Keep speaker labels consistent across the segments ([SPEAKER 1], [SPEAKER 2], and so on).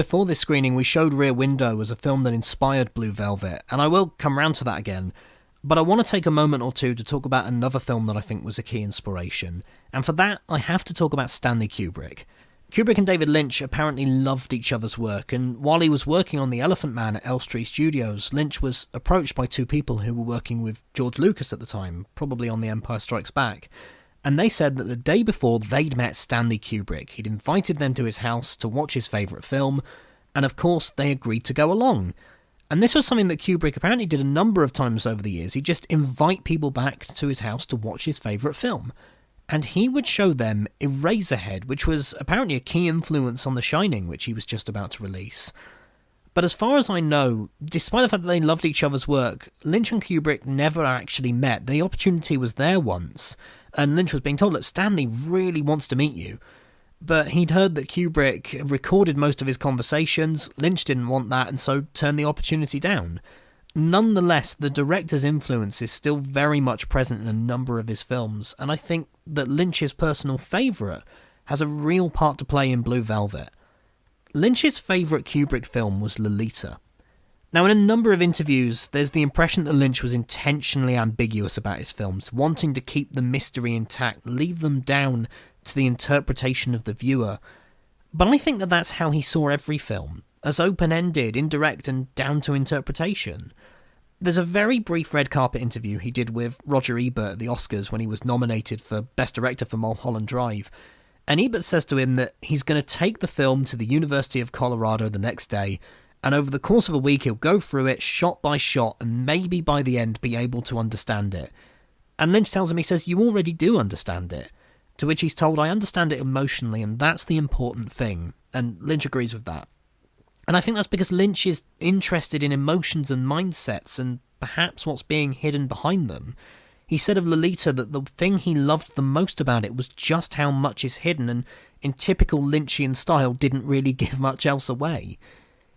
[SPEAKER 1] before this screening, we showed Rear Window as a film that inspired Blue Velvet, and I will come round to that again. But I want to take a moment or two to talk about another film that I think was a key inspiration, and for that, I have to talk about Stanley Kubrick. Kubrick and David Lynch apparently loved each other's work, and while he was working on The Elephant Man at Elstree Studios, Lynch was approached by two people who were working with George Lucas at the time, probably on The Empire Strikes Back, and they said that the day before they'd met Stanley Kubrick. He'd invited them to his house to watch his favourite film, and of course they agreed to go along. And this was something that Kubrick apparently did a number of times over the years. He'd just invite people back to his house to watch his favourite film. And he would show them Eraserhead, which was apparently a key influence on The Shining, which he was just about to release. But as far as I know, despite the fact that they loved each other's work, Lynch and Kubrick never actually met. The opportunity was there once, and Lynch was being told that Stanley really wants to meet you. But he'd heard that Kubrick recorded most of his conversations, Lynch didn't want that, and so turned the opportunity down. Nonetheless, the director's influence is still very much present in a number of his films, and I think that Lynch's personal favourite has a real part to play in Blue Velvet. Lynch's favourite Kubrick film was Lolita. Now, in a number of interviews, there's the impression that Lynch was intentionally ambiguous about his films, wanting to keep the mystery intact, leave them down to the interpretation of the viewer. But I think that that's how he saw every film, as open-ended, indirect, and down to interpretation. There's a very brief red carpet interview he did with Roger Ebert at the Oscars when he was nominated for Best Director for Mulholland Drive, and Ebert says to him that he's going to take the film to the University of Colorado the next day, and over the course of a week he'll go through it shot by shot and maybe by the end be able to understand it. And Lynch tells him, he says, "You already do understand it." To which he's told, "I understand it emotionally, and that's the important thing." And Lynch agrees with that. And I think that's because Lynch is interested in emotions and mindsets and perhaps what's being hidden behind them. He said of Lolita that the thing he loved the most about it was just how much is hidden, and in typical Lynchian style didn't really give much else away.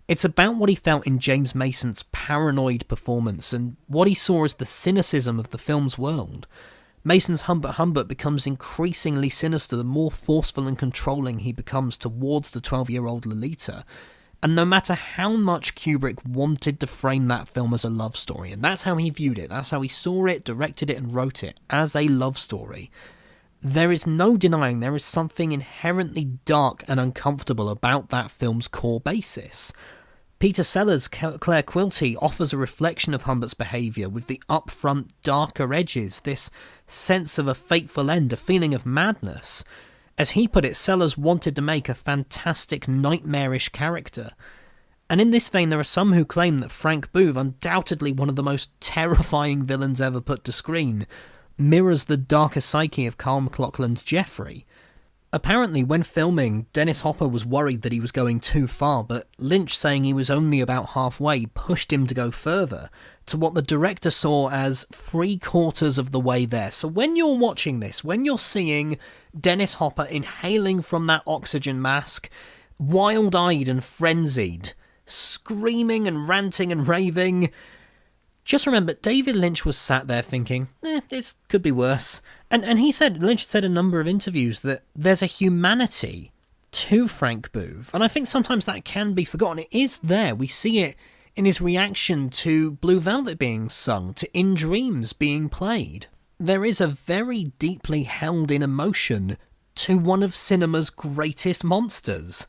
[SPEAKER 1] It's about what he felt in James Mason's paranoid performance and what he saw as the cynicism of the film's world. Mason's Humbert Humbert becomes increasingly sinister the more forceful and controlling he becomes towards the 12-year-old Lolita. And no matter how much Kubrick wanted to frame that film as a love story, and that's how he viewed it, that's how he saw it, directed it, and wrote it, as a love story, there is no denying there is something inherently dark and uncomfortable about that film's core basis. Peter Sellers' Claire Quilty offers a reflection of Humbert's behaviour with the upfront, darker edges, this sense of a fateful end, a feeling of madness. As he put it, Sellers wanted to make a fantastic, nightmarish character. And in this vein, there are some who claim that Frank Booth, undoubtedly one of the most terrifying villains ever put to screen, mirrors the darker psyche of Carl McLaughlin's Jeffrey. Apparently, when filming, Dennis Hopper was worried that he was going too far, but Lynch, saying he was only about halfway, pushed him to go further, to what the director saw as 3/4 of the way there. So when you're watching this, when you're seeing Dennis Hopper inhaling from that oxygen mask, wild-eyed and frenzied, screaming and ranting and raving, just remember, David Lynch was sat there thinking, this could be worse. And Lynch said in a number of interviews that there's a humanity to Frank Booth. And I think sometimes that can be forgotten. It is there. We see it in his reaction to Blue Velvet being sung, to In Dreams being played. There is a very deeply held-in emotion to one of cinema's greatest monsters.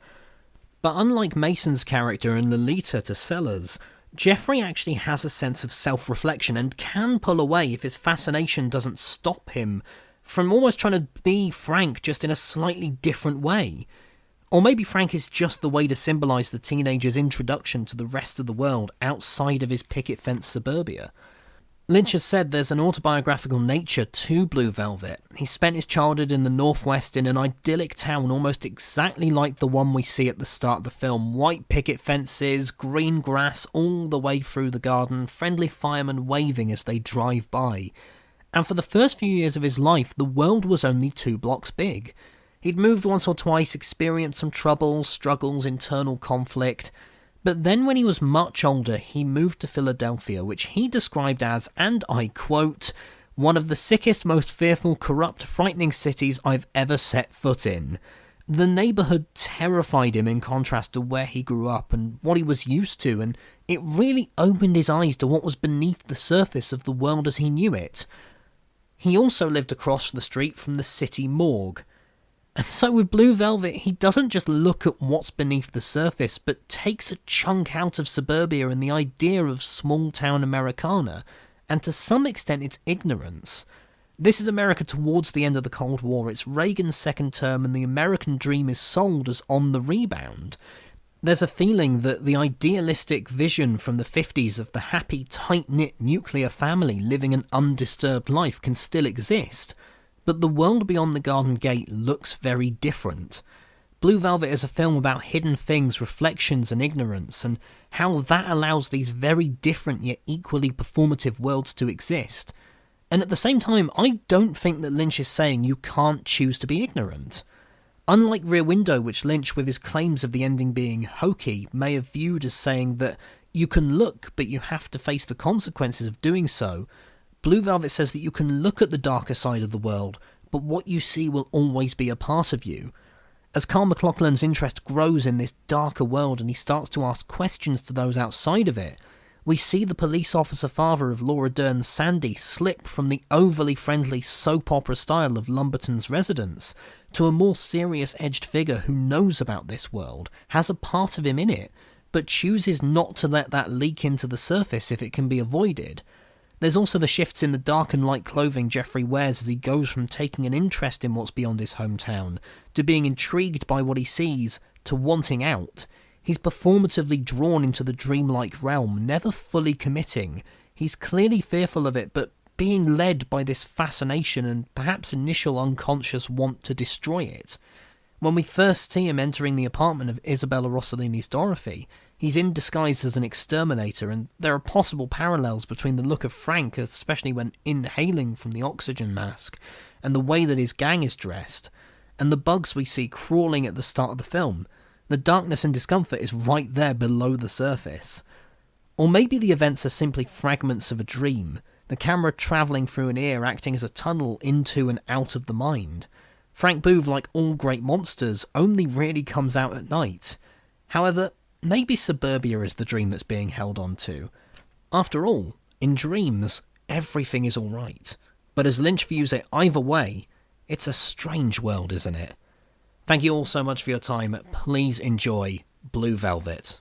[SPEAKER 1] But unlike Mason's character in Lolita to Sellers, Jeffrey actually has a sense of self-reflection and can pull away if his fascination doesn't stop him from almost trying to be Frank, just in a slightly different way. Or maybe Frank is just the way to symbolise the teenager's introduction to the rest of the world outside of his picket fence suburbia. Lynch has said there's an autobiographical nature to Blue Velvet. He spent his childhood in the Northwest in an idyllic town almost exactly like the one we see at the start of the film. White picket fences, green grass all the way through the garden, friendly firemen waving as they drive by. And for the first few years of his life, the world was only 2 blocks big. He'd moved once or twice, experienced some troubles, struggles, internal conflict. But then when he was much older, he moved to Philadelphia, which he described as, and I quote, "one of the sickest, most fearful, corrupt, frightening cities I've ever set foot in." The neighbourhood terrified him in contrast to where he grew up and what he was used to, and it really opened his eyes to what was beneath the surface of the world as he knew it. He also lived across the street from the city morgue. And so with Blue Velvet, he doesn't just look at what's beneath the surface, but takes a chunk out of suburbia and the idea of small-town Americana, and to some extent its ignorance. This is America towards the end of the Cold War. It's Reagan's second term, and the American dream is sold as on the rebound. There's a feeling that the idealistic vision from the 50s of the happy, tight-knit nuclear family living an undisturbed life can still exist. But the world beyond the Garden Gate looks very different. Blue Velvet is a film about hidden things, reflections and ignorance, and how that allows these very different yet equally performative worlds to exist. And at the same time, I don't think that Lynch is saying you can't choose to be ignorant. Unlike Rear Window, which Lynch, with his claims of the ending being hokey, may have viewed as saying that you can look, but you have to face the consequences of doing so, Blue Velvet says that you can look at the darker side of the world, but what you see will always be a part of you. As Carl McLaughlin's interest grows in this darker world and he starts to ask questions to those outside of it, we see the police officer father of Laura Dern's Sandy slip from the overly friendly soap opera style of Lumberton's residence to a more serious-edged figure who knows about this world, has a part of him in it, but chooses not to let that leak into the surface if it can be avoided. There's also the shifts in the dark and light clothing Jeffrey wears as he goes from taking an interest in what's beyond his hometown, to being intrigued by what he sees, to wanting out. He's performatively drawn into the dreamlike realm, never fully committing. He's clearly fearful of it, but being led by this fascination and perhaps initial unconscious want to destroy it. When we first see him entering the apartment of Isabella Rossellini's Dorothy, he's in disguise as an exterminator, and there are possible parallels between the look of Frank, especially when inhaling from the oxygen mask, and the way that his gang is dressed, and the bugs we see crawling at the start of the film. The darkness and discomfort is right there below the surface. Or maybe the events are simply fragments of a dream, the camera travelling through an ear acting as a tunnel into and out of the mind. Frank Booth, like all great monsters, only really comes out at night. However, maybe suburbia is the dream that's being held on to. After all, in dreams, everything is alright. But as Lynch views it either way, it's a strange world, isn't it? Thank you all so much for your time. Please enjoy Blue Velvet.